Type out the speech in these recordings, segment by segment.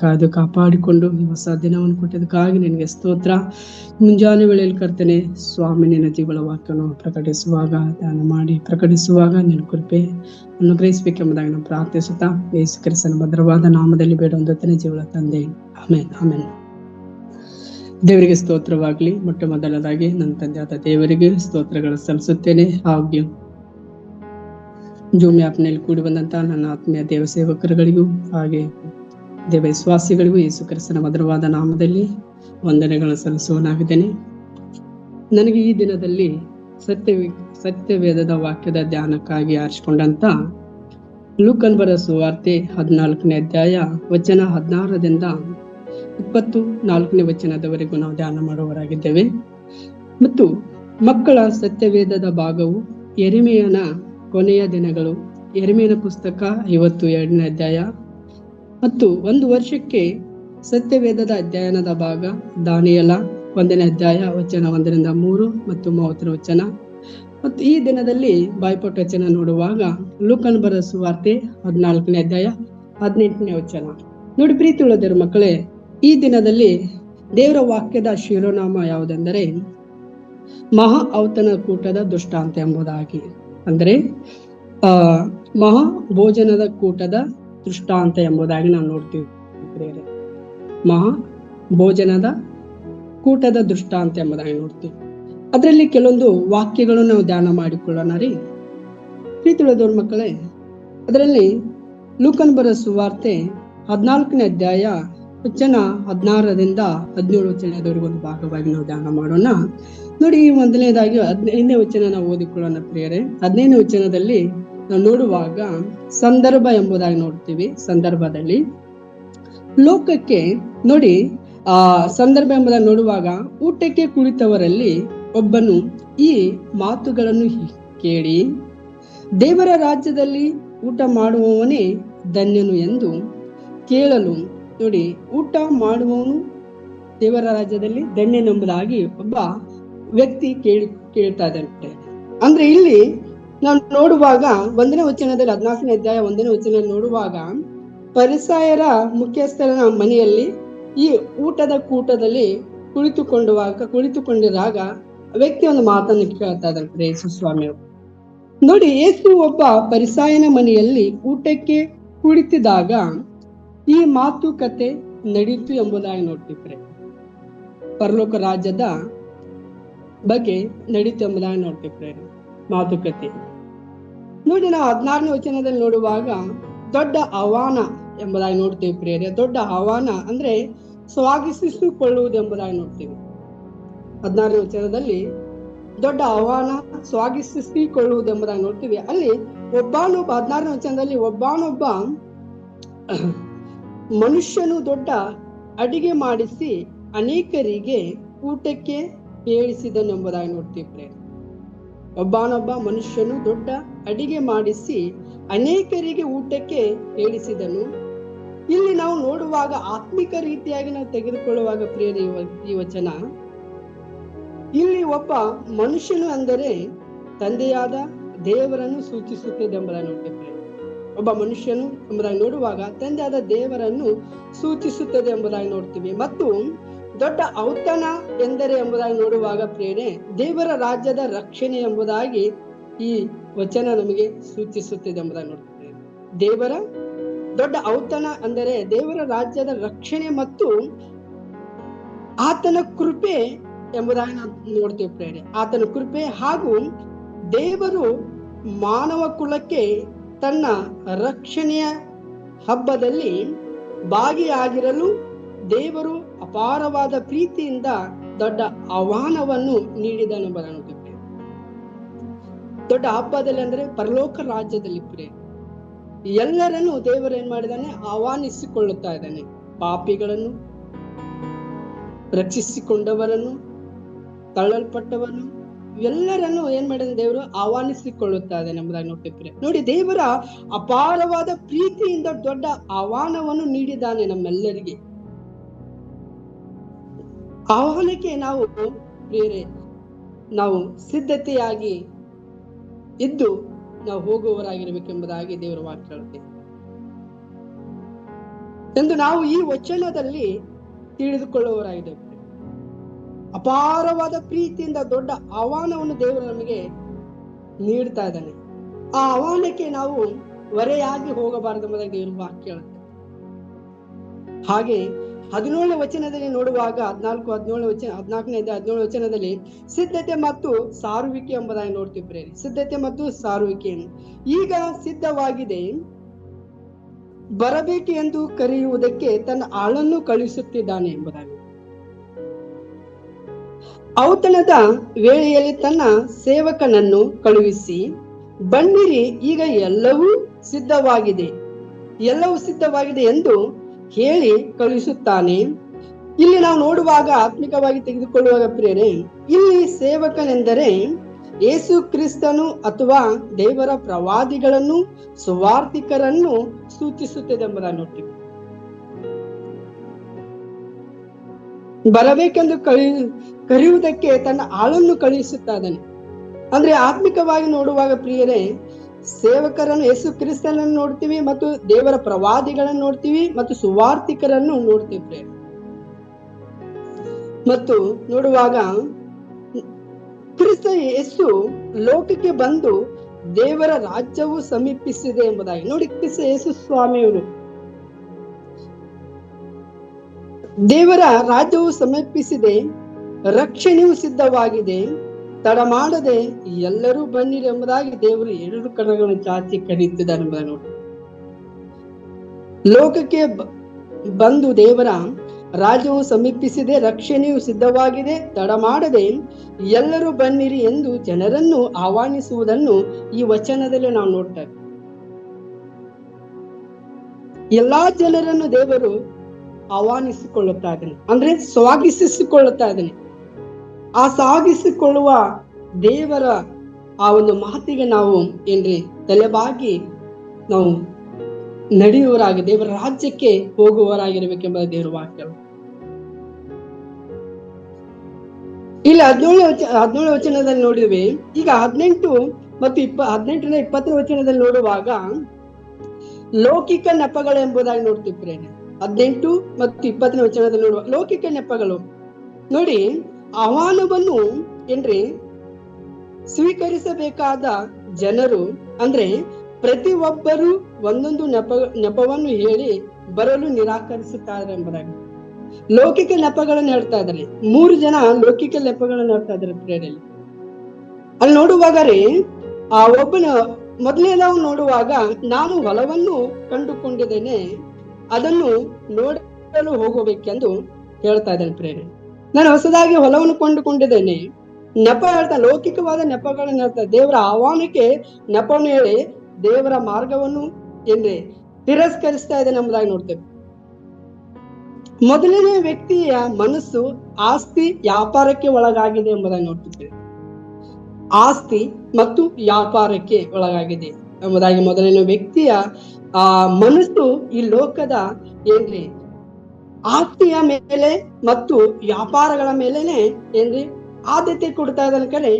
ಕಾಯ್ದು ಕಾಪಾಡಿಕೊಂಡು ಈ ಹೊಸ ದಿನವನ್ನು ಕೊಟ್ಟಿದ್ದಕ್ಕಾಗಿ ನಿನಗೆ ಸ್ತೋತ್ರ. ಮುಂಜಾನೆ ವೇಳೆಯಲ್ಲಿ ಕರ್ತನೆ ಸ್ವಾಮಿ ನಿನ್ನ ಜೀವನ ವಾಕ್ಯವನ್ನು ಪ್ರಕಟಿಸುವಾಗ ಧ್ಯಾನ ಮಾಡಿ ಪ್ರಕಟಿಸುವಾಗ ನಿನ್ನ ಕೃಪೆ ಅನುಗ್ರಹಿಸಬೇಕೆಂಬುದಾಗಿ ನಾವು ಪ್ರಾರ್ಥಿಸುತ್ತಾ ಯೇಸು ಕ್ರಿಸ್ತನ ಭದ್ರವಾದ ನಾಮದಲ್ಲಿ ಬೇಡುವಂತನೇ ಜೀವನ ತಂದೆ, ಆಮೆನ್ ಆಮೆನ್. ದೇವರಿಗೆ ಸ್ತೋತ್ರವಾಗ್ಲಿ. ಮೊಟ್ಟ ಮೊದಲದಾಗಿ ನನ್ನ ತಂದೆಯಾದ ದೇವರಿಗೆ ಸ್ತೋತ್ರಗಳು ಸಲ್ಲಿಸುತ್ತೇನೆ. ಹಾಗೆ ಜೂಮ್ ಆ್ಯಪ್ನಲ್ಲಿ ಕೂಡಿ ಬಂದಂತ ನನ್ನ ಆತ್ಮೀಯ ದೇವ ಸೇವಕರುಗಳಿಗೂ ಹಾಗೆ ದೇವ ವಿಶ್ವಾಸಿಗಳಿಗೂ ಯೇಸು ಕ್ರಿಸ್ತನ ಮಧುರವಾದ ನಾಮದಲ್ಲಿ ವಂದನೆಗಳನ್ನು ಸಲ್ಲಿಸುವನಾಗಿದ್ದೇನೆ. ನನಗೆ ಈ ದಿನದಲ್ಲಿ ಸತ್ಯವೇದದ ವಾಕ್ಯದ ಧ್ಯಾನಕ್ಕಾಗಿ ಆರಿಸಿಕೊಂಡಂತ ಲೂಕನ್ ಬರೆದ ಸುವಾರ್ತೆ 14ನೇ ಅಧ್ಯಾಯ ವಚನ 16ರಿಂದ 24ನೇ ವಚನದವರೆಗೂ ನಾವು ಧ್ಯಾನ ಮಾಡುವವರಾಗಿದ್ದೇವೆ. ಮತ್ತು ಮಕ್ಕಳ ಸತ್ಯವೇದದ ಭಾಗವು ಯೆರೆಮೀಯನ ಕೊನೆಯ ದಿನಗಳು, ಯೆರೆಮೀಯನ ಪುಸ್ತಕ 52ನೇ ಅಧ್ಯಾಯ ಮತ್ತು 1 ವರ್ಷಕ್ಕೆ ಸತ್ಯವೇದದ ಅಧ್ಯಯನದ ಭಾಗ ದಾನಿಯೇಲ 1ನೇ ಅಧ್ಯಾಯ ವಚನ 1ರಿಂದ 3 ಮತ್ತು 30ರ ವಚನ. ಮತ್ತು ಈ ದಿನದಲ್ಲಿ ಬಾಯ್ಪಾಟ ವಚನ ನೋಡುವಾಗ ಲೂಕನ್ ಬರೆದ ಸುವಾರ್ತೆ 14ನೇ ಅಧ್ಯಾಯ 18ನೇ ವಚನ. ನೋಡಿ ಪ್ರೀತಿ ಉಳ್ಳದರ ಮಕ್ಕಳೇ, ಈ ದಿನದಲ್ಲಿ ದೇವರ ವಾಕ್ಯದ ಶಿರೋನಾಮ ಯಾವುದೆಂದರೆ ಮಹಾ ಔತಣ ಕೂಟದ ದೃಷ್ಟಾಂತ ಎಂಬುದಾಗಿ. ಅಂದ್ರೆ ಮಹಾ ಭೋಜನದ ಕೂಟದ ದೃಷ್ಟಾಂತ ಎಂಬುದಾಗಿ ನಾವು ನೋಡ್ತೀವಿ. ಮಹಾ ಭೋಜನದ ಕೂಟದ ದೃಷ್ಟಾಂತ ಎಂಬುದಾಗಿ ನೋಡ್ತೀವಿ. ಅದರಲ್ಲಿ ಕೆಲವೊಂದು ವಾಕ್ಯಗಳನ್ನು ನಾವು ಧ್ಯಾನ ಮಾಡಿಕೊಳ್ಳೋಣ ರೀ ಪ್ರೀತಿ ಉಳ್ಳದವ್ರ ಮಕ್ಕಳೇ. ಅದರಲ್ಲಿ ಲೂಕನ್ ಬರೆದ ಸುವಾರ್ತೆ 14ನೇ ಅಧ್ಯಾಯ ವಚನ 16ರಿಂದ 17 ವಚನದವರೆಗೆ ಒಂದು ಭಾಗವಾಗಿ ನಾವು ಧ್ಯಾನ ಮಾಡೋಣ. ನೋಡಿ, ಈ ಮೊದಲನೇದಾಗಿ 15ನೇ ವಚನ ನಾವು ಓದಿಕೊಳ್ಳೋಣ ಪ್ರಿಯರೇ. 15ನೇ ವಚನದಲ್ಲಿ ನಾವು ನೋಡುವಾಗ ಸಂದರ್ಭ ಎಂಬುದಾಗಿ ನೋಡ್ತೀವಿ. ಸಂದರ್ಭದಲ್ಲಿ ಲೋಕಕ್ಕೆ ನೋಡಿ ಸಂದರ್ಭ ಎಂಬುದಾಗಿ ನೋಡುವಾಗ ಊಟಕ್ಕೆ ಕುಳಿತವರಲ್ಲಿ ಒಬ್ಬನು ಈ ಮಾತುಗಳನ್ನು ಕೇಳಿ ದೇವರ ರಾಜ್ಯದಲ್ಲಿ ಊಟ ಮಾಡುವವನೇ ಧನ್ಯನು ಎಂದು ಕೇಳಲು, ನೋಡಿ ಊಟ ಮಾಡುವವನು ದೇವರ ರಾಜ್ಯದಲ್ಲಿ ಧನ್ಯನೆಂಬುದಾಗಿ ಒಬ್ಬ ವ್ಯಕ್ತಿ ಕೇಳ್ತಾ ಇದ್ದಾರೆ. ಅಂದ್ರೆ ಇಲ್ಲಿ ನಾವು ನೋಡುವಾಗ 1ನೇ ವಚನದಲ್ಲಿ 14ನೇ ಅಧ್ಯಾಯ 1ನೇ ವಚನದಲ್ಲಿ ನೋಡುವಾಗ ಫರಿಸಾಯರ ಮುಖ್ಯಸ್ಥರ ಮನೆಯಲ್ಲಿ ಈ ಊಟದ ಕೂಟದಲ್ಲಿ ಕುಳಿತುಕೊಂಡಿರಾಗ ವ್ಯಕ್ತಿ ಒಂದು ಮಾತನ್ನು ಕೇಳ್ತಾ ಇದ್ದಾರೆ ಯೇಸು ಸ್ವಾಮಿಯವರು. ನೋಡಿ, ಯೇಸು ಒಬ್ಬ ಫರಿಸಾಯನ ಮನೆಯಲ್ಲಿ ಊಟಕ್ಕೆ ಕುಳಿತಿದಾಗ ಈ ಮಾತುಕತೆ ನಡೀತು ಎಂಬುದಾಗಿ ನೋಡ್ತಿದ್ರೆ ಪರಲೋಕ ರಾಜ್ಯದ ಬಗ್ಗೆ ನಡೀತು ಎಂಬುದಾಗಿ ನೋಡ್ತಿದ್ರೆ ಮಾತುಕತೆ. ನೋಡಿ, ನಾವು 16ನೇ ವಚನದಲ್ಲಿ ನೋಡುವಾಗ ದೊಡ್ಡ ಆಹ್ವಾನ ಎಂಬುದಾಗಿ ನೋಡ್ತೀವಿ ಪ್ರಿಯರೇ. ದೊಡ್ಡ ಆಹ್ವಾನ ಅಂದ್ರೆ ಸ್ವಾಗತಿಸಿಕೊಳ್ಳುವುದು ಎಂಬುದಾಗಿ ನೋಡ್ತೀವಿ. 16ನೇ ವಚನದಲ್ಲಿ ದೊಡ್ಡ ಆಹ್ವಾನ ಸ್ವಾಗತಿಸಿಕೊಳ್ಳುವುದು ಎಂಬುದಾಗಿ ನೋಡ್ತೀವಿ. ಅಲ್ಲಿ 16ನೇ ವಚನದಲ್ಲಿ ಒಬ್ಬನೊಬ್ಬ ಮನುಷ್ಯನು ದೊಡ್ಡ ಅಡಿಗೆ ಮಾಡಿಸಿ ಅನೇಕರಿಗೆ ಊಟಕ್ಕೆ ಹೇಳಿಸಿದನು ಎಂಬುದಾಗಿ ನೋಡ್ತೀವಿ. ಒಬ್ಬನೊಬ್ಬ ಮನುಷ್ಯನು ದೊಡ್ಡ ಅಡಿಗೆ ಮಾಡಿಸಿ ಅನೇಕರಿಗೆ ಊಟಕ್ಕೆ ಹೇಳಿಸಿದನು. ಇಲ್ಲಿ ನಾವು ನೋಡುವಾಗ ಆತ್ಮಿಕ ರೀತಿಯಾಗಿ ನಾವು ತೆಗೆದುಕೊಳ್ಳುವಾಗ ಪ್ರಿಯರೇ ಈ ವಚನ, ಇಲ್ಲಿ ಒಬ್ಬ ಮನುಷ್ಯನು ಅಂದರೆ ತಂದೆಯಾದ ದೇವರನ್ನು ಸೂಚಿಸುತ್ತದೆ ಎಂಬುದಾಗಿ ನೋಡ್ತೀವಿ. ಒಬ್ಬ ಮನುಷ್ಯನು ಎಂಬುದಾಗಿ ನೋಡುವಾಗ ತಂದೆಯಾದ ದೇವರನ್ನು ಸೂಚಿಸುತ್ತದೆ ಎಂಬುದಾಗಿ ನೋಡ್ತೀವಿ. ಮತ್ತು ದೊಡ್ಡ ಔತಣ ಎಂದರೆ ಎಂಬುದಾಗಿ ನೋಡುವಾಗ ಪ್ರೇರಣೆ ದೇವರ ರಾಜ್ಯದ ರಕ್ಷಣೆ ಎಂಬುದಾಗಿ ಈ ವಚನ ನಮಗೆ ಸೂಚಿಸುತ್ತದೆ ಎಂಬುದಾಗಿ ನೋಡ್ತೀವಿ. ದೇವರ ದೊಡ್ಡ ಔತಣ ಅಂದರೆ ದೇವರ ರಾಜ್ಯದ ರಕ್ಷಣೆ ಮತ್ತು ಆತನ ಕೃಪೆ ಎಂಬುದಾಗಿ ನಾವು ನೋಡ್ತೀವಿ ಪ್ರೇರಣೆ. ಆತನ ಕೃಪೆ ಹಾಗೂ ದೇವರು ಮಾನವ ಕುಲಕ್ಕೆ ತನ್ನ ರಕ್ಷಣೆಯ ಹಬ್ಬದಲ್ಲಿ ಭಾಗಿಯಾಗಿರಲು ದೇವರು ಅಪಾರವಾದ ಪ್ರೀತಿಯಿಂದ ದೊಡ್ಡ ಆಹ್ವಾನವನ್ನು ನೀಡಿದನೆಂಬುದಾಗಿ ನೋಡ್ತೀವಿ. ದೊಡ್ಡ ಹಬ್ಬದಲ್ಲಿ ಅಂದ್ರೆ ಪರಲೋಕ ರಾಜ್ಯದಲ್ಲಿ ಎಲ್ಲರನ್ನು ದೇವರು ಏನ್ ಮಾಡಿದಾನೆ, ಆಹ್ವಾನಿಸಿಕೊಳ್ಳುತ್ತಾ ಇದ್ದಾನೆ. ಪಾಪಿಗಳನ್ನು, ರಕ್ಷಿಸಿಕೊಂಡವರನ್ನು, ತಳ್ಳಲ್ಪಟ್ಟವರನ್ನು ಎಲ್ಲರನ್ನು ಏನ್ ಮಾಡಿದ ದೇವರು ಆಹ್ವಾನಿಸಿಕೊಳ್ಳುತ್ತಾ ಇದ್ದಾನೆ ಎಂಬುದಾಗಿ ನೋಡ್ತೀವಿ. ನೋಡಿ, ದೇವರ ಅಪಾರವಾದ ಪ್ರೀತಿಯಿಂದ ದೊಡ್ಡ ಆಹ್ವಾನವನ್ನು ನೀಡಿದ್ದಾನೆ ನಮ್ಮೆಲ್ಲರಿಗೆ. ಆಹ್ವಾನಕ್ಕೆ ನಾವು ಪ್ರಿಯರೇ ನಾವು ಸಿದ್ಧತೆಯಾಗಿ ಇದ್ದು ನಾವು ಹೋಗುವವರಾಗಿರ್ಬೇಕೆಂಬುದಾಗಿ ದೇವರ ವಾಕ್ಯ ಹೇಳುತ್ತೆ. ಎಂದು ನಾವು ಈ ವಚನದಲ್ಲಿ ತಿಳಿದುಕೊಳ್ಳುವವರಾಗಿದ್ದೇವೆ. ಅಪಾರವಾದ ಪ್ರೀತಿಯಿಂದ ದೊಡ್ಡ ಆಹ್ವಾನವನ್ನು ದೇವರು ನಮಗೆ ನೀಡ್ತಾ ಇದ್ದಾನೆ. ಆ ಆಹ್ವಾನಕ್ಕೆ ನಾವು ಹೊರೆಯಾಗಿ ಹೋಗಬಾರದು ಎಂಬುದಾಗಿ ದೇವರು ವಾಕ್ಯ ಹೇಳುತ್ತೆ. ಹಾಗೆ 17ನೇ ವಚನದಲ್ಲಿ ನೋಡುವಾಗ 14ನೇ ವಚನದಲ್ಲಿ ಸಿದ್ಧತೆ ಮತ್ತು ಸಾರುವಿಕೆ ಎಂಬುದಾಗಿ ನೋಡ್ತಿವ್ರಿ. ಸಿದ್ಧತೆ ಮತ್ತು ಸಾರುವಿಕೆಯನ್ನು ಈಗ ಸಿದ್ಧವಾಗಿದೆ, ಬರಬೇಕು ಎಂದು ಕರೆಯುವುದಕ್ಕೆ ತನ್ನ ಆಳನ್ನು ಕಳುಹಿಸುತ್ತಿದ್ದಾನೆ ಎಂಬುದಾಗಿ. ಔತಣದ ವೇಳೆಯಲ್ಲಿ ತನ್ನ ಸೇವಕನನ್ನು ಕಳುಹಿಸಿ, ಬನ್ನಿರಿ, ಈಗ ಎಲ್ಲವೂ ಸಿದ್ಧವಾಗಿದೆ ಎಂದು ಹೇಳಿ ಕಳುಹಿಸುತ್ತಾನೆ. ಇಲ್ಲಿ ನಾವು ನೋಡುವಾಗ ಆತ್ಮಿಕವಾಗಿ ತೆಗೆದುಕೊಳ್ಳುವಾಗ ಪ್ರಿಯರೇ, ಇಲ್ಲಿ ಸೇವಕನೆಂದರೆ ಯೇಸು ಕ್ರಿಸ್ತನು ಅಥವಾ ದೇವರ ಪ್ರವಾದಿಗಳನ್ನು, ಸುವಾರ್ತಿಕರನ್ನು ಸೂಚಿಸುತ್ತದೆ ಎಂಬುದನ್ನು ನೋಡ್ತೀವಿ. ಬರಬೇಕೆಂದು ಕರೆಯುವುದಕ್ಕೆ ತನ್ನ ಆಳನ್ನು ಕಳುಹಿಸುತ್ತಾ ಇದ್ದಾನೆ. ಅಂದ್ರೆ ಆತ್ಮಿಕವಾಗಿ ನೋಡುವಾಗ ಪ್ರಿಯರೇ, ಸೇವಕರನ್ನು ಯೇಸು ಕ್ರಿಸ್ತನನ್ನು ನೋಡ್ತೀವಿ, ಮತ್ತು ದೇವರ ಪ್ರವಾದಿಗಳನ್ನು ನೋಡ್ತೀವಿ, ಮತ್ತು ಸುವಾರ್ತಿಕರನ್ನು ನೋಡ್ತೀವಿ ಪ್ರಿಯರೇ. ಮತ್ತು ನೋಡುವಾಗ ಕ್ರಿಸ್ತ ಯೇಸು ಲೋಕಕ್ಕೆ ಬಂದು ದೇವರ ರಾಜ್ಯವು ಸಮೀಪಿಸಿದೆ ಎಂಬುದಾಗಿ ನೋಡಿ. ಕ್ರಿಸ್ತ ಯೇಸು ಸ್ವಾಮಿಯವರು ದೇವರ ರಾಜ್ಯವು ಸಮೀಪಿಸಿದೆ, ರಕ್ಷಣೆಯು ಸಿದ್ಧವಾಗಿದೆ, ತಡ ಮಾಡದೆ ಎಲ್ಲರೂ ಬನ್ನಿರಿ ಎಂಬುದಾಗಿ ದೇವರು 2 ಕರಗಳನ್ನು ಚಾಚಿ ಕರೆಯುತ್ತಿದ್ದಾರೆ ಎಂಬುದನ್ನು ನೋಡಿ. ಲೋಕಕ್ಕೆ ಬಂದು ದೇವರ ರಾಜ್ಯವು ಸಮೀಪಿಸಿದೆ, ರಕ್ಷಣೆಯು ಸಿದ್ಧವಾಗಿದೆ, ತಡ ಮಾಡದೆ ಎಲ್ಲರೂ ಬನ್ನಿರಿ ಎಂದು ಜನರನ್ನು ಆಹ್ವಾನಿಸುವುದನ್ನು ಈ ವಚನದಲ್ಲಿ ನಾವು ನೋಡ್ತೇವೆ. ಎಲ್ಲಾ ಜನರನ್ನು ದೇವರು ಆಹ್ವಾನಿಸಿಕೊಳ್ಳುತ್ತಾ ಇದ್ದಾನೆ, ಅಂದ್ರೆ ಸ್ವಾಗತಿಸಿಕೊಳ್ಳುತ್ತಾ ಇದ್ದಾನೆ. ಆ ಸ್ವಾಗತಿಸಿಕೊಳ್ಳುವ ದೇವರ ಆ ಒಂದು ಮಾತಿಗೆ ನಾವು ತಲೆಬಾಗಿ ನಾವು ನಡೆಯುವವರಾಗಿ ದೇವರ ರಾಜ್ಯಕ್ಕೆ ಹೋಗುವವರಾಗಿರ್ಬೇಕೆಂಬ ದೇವರ ವಾಕ್ಯ. ಇಲ್ಲಿ 17ನೇ ವಚನದಲ್ಲಿ ನೋಡಿದ್ವಿ. ಈಗ 18 ಮತ್ತು 18ನೇ 20ನೇ ವಚನದಲ್ಲಿ ನೋಡುವಾಗ ಲೌಕಿಕ ನೆಪಗಳು ಎಂಬುದಾಗಿ ನೋಡ್ತಿವ್ರಿ. 18 ಮತ್ತು 20ನೇ ವಚನದಲ್ಲಿ ನೋಡುವ ಲೌಕಿಕ ನೆಪಗಳು ನೋಡಿ. ಆಹ್ವಾನವನ್ನು ಸ್ವೀಕರಿಸಬೇಕಾದ ಜನರು ಅಂದ್ರೆ ಪ್ರತಿ ಒಬ್ಬರು ಒಂದೊಂದು ನೆಪವನ್ನು ಹೇಳಿ ಬರಲು ನಿರಾಕರಿಸುತ್ತಾರೆ ಎಂಬುದಾಗಿ ಲೌಕಿಕ ನೆಪಗಳನ್ನು ಹೇಳ್ತಾ ಇದ್ದಾರೆ. 3 ಜನ ಲೌಕಿಕ ನೆಪಗಳನ್ನು ಹೇಳ್ತಾ ಇದ್ದಾರೆ ಪ್ರೇರಣೆಯಲ್ಲಿ. ಅಲ್ಲಿ ನೋಡುವಾಗ ಆ ಒಬ್ಬನ ಮೊದಲನೇದವನು ನೋಡುವಾಗ, ನಾನು ಹೊಲವನ್ನು ಕಂಡುಕೊಂಡಿದ್ದೇನೆ, ಅದನ್ನು ನೋಡಲು ಹೋಗಬೇಕೆಂದು ಹೇಳ್ತಾ ಇದ್ದಾನೆ ಪ್ರೇರಣೆ. ನಾನು ಹೊಸದಾಗಿ ಹೊಲವನ್ನು ಕೊಂಡುಕೊಂಡಿದ್ದೇನೆ. ನೆಪ ಹೇಳ್ತಾ, ಲೌಕಿಕವಾದ ನೆಪಗಳನ್ನು ಹೇಳ್ತಾ, ದೇವರ ಆಹ್ವಾನಕ್ಕೆ ನೆಪವನ್ನು ಹೇಳಿ ದೇವರ ಮಾರ್ಗವನ್ನು ತಿರಸ್ಕರಿಸ್ತಾ ಇದ್ದೇನೆ ಎಂಬುದಾಗಿ ನೋಡ್ತೇವೆ. ಮೊದಲನೇ ವ್ಯಕ್ತಿಯ ಮನಸ್ಸು ಆಸ್ತಿ ವ್ಯಾಪಾರಕ್ಕೆ ಒಳಗಾಗಿದೆ ಎಂಬುದಾಗಿ ನೋಡ್ತಿದ್ದೇವೆ. ಆಸ್ತಿ ಮತ್ತು ವ್ಯಾಪಾರಕ್ಕೆ ಒಳಗಾಗಿದೆ ಎಂಬುದಾಗಿ ಮೊದಲನೇ ವ್ಯಕ್ತಿಯ ಮನಸ್ಸು ಈ ಲೋಕದ ಆಸ್ತಿಯ ಮೇಲೆ ಮತ್ತು ವ್ಯಾಪಾರಗಳ ಮೇಲೆನೆ ಆದ್ಯತೆ ಕೊಡ್ತಾ ಇದ್ದ ಕಡೆ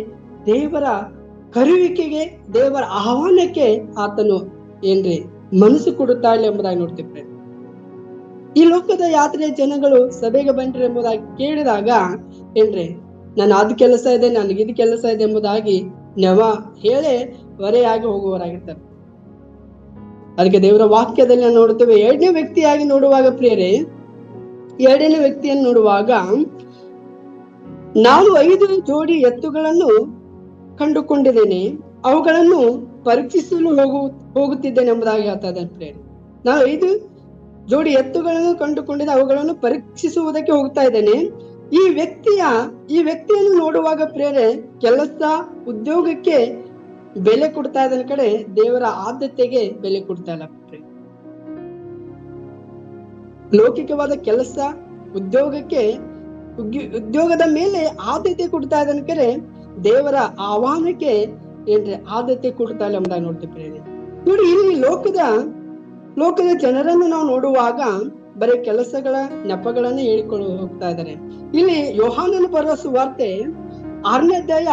ದೇವರ ಕರುವಿಕೆಗೆ, ದೇವರ ಆಹ್ವಾನಕ್ಕೆ ಆತನು ಮನಸ್ಸು ಕೊಡುತ್ತಾ ಇಲ್ಲ ಎಂಬುದಾಗಿ ನೋಡ್ತಿರ್ತಾರೆ. ಈ ಲೋಕದ ಯಾತ್ರೆಯ ಜನಗಳು ಸಭೆಗೆ ಬಂದ್ರಿ ಎಂಬುದಾಗಿ ಕೇಳಿದಾಗ ನಾನು ಅದು ಕೆಲಸ ಇದೆ, ನನಗೆ ಇದು ಕೆಲಸ ಇದೆ ಎಂಬುದಾಗಿ ನೆವ ಹೇಳಿ ಹೊರೆಯಾಗಿ ಹೋಗುವವರಾಗಿರ್ತಾರೆ. ಅದಕ್ಕೆ ದೇವರ ವಾಕ್ಯದಲ್ಲಿ ನಾವು ನೋಡುತ್ತೇವೆ. 2ನೇ ವ್ಯಕ್ತಿಯಾಗಿ ನೋಡುವಾಗ ಪ್ರಿಯರೇ, 2ನೇ ವ್ಯಕ್ತಿಯನ್ನು ನೋಡುವಾಗ, ನಾನು 5 ಜೋಡಿ ಎತ್ತುಗಳನ್ನು ಕಂಡುಕೊಂಡಿದ್ದೇನೆ, ಅವುಗಳನ್ನು ಪರೀಕ್ಷಿಸಲು ಹೋಗುತ್ತಿದ್ದೇನೆ ಎಂಬುದಾಗಿ ಹೇಳ್ತಾ ಇದ್ದಾನೆ ಪ್ರಿಯರೇ. ನಾನು 5 ಜೋಡಿ ಎತ್ತುಗಳನ್ನು ಕಂಡುಕೊಂಡಿದ್ದೆ, ಅವುಗಳನ್ನು ಪರೀಕ್ಷಿಸುವುದಕ್ಕೆ ಹೋಗ್ತಾ ಇದ್ದೇನೆ. ಈ ವ್ಯಕ್ತಿಯನ್ನು ನೋಡುವಾಗ ಪ್ರಿಯರೇ, ಕೆಲಸ ಉದ್ಯೋಗಕ್ಕೆ ಬೆಲೆ ಕೊಡ್ತಾ ಇದ್ದ ಕಡೆ ದೇವರ ಆದ್ಯತೆಗೆ ಬೆಲೆ ಕೊಡ್ತಾ ಇಲ್ಲ. ಲೌಕಿಕವಾದ ಕೆಲಸ ಉದ್ಯೋಗದ ಮೇಲೆ ಆದ್ಯತೆ ಕೊಡ್ತಾ ಇದ್ದ ಕಡೆ ದೇವರ ಆಹ್ವಾನಕ್ಕೆ ಆದ್ಯತೆ ಕೊಡ್ತಾ ಇಲ್ಲ ಎಂಬುದಾಗಿ ನೋಡ್ತಿದ್ದೇವೆ. ನೋಡಿ, ಇಲ್ಲಿ ಲೋಕದ ಜನರನ್ನು ನಾವು ನೋಡುವಾಗ ಬರೀ ಕೆಲಸಗಳ ನೆಪಗಳನ್ನೇ ಹೇಳಿಕೊಂಡು ಹೋಗ್ತಾ ಇದ್ದಾರೆ. ಇಲ್ಲಿ ಯೋಹಾನನ ಬರೆದ ಸುವಾರ್ತೆ 6ನೇ ಅಧ್ಯಾಯ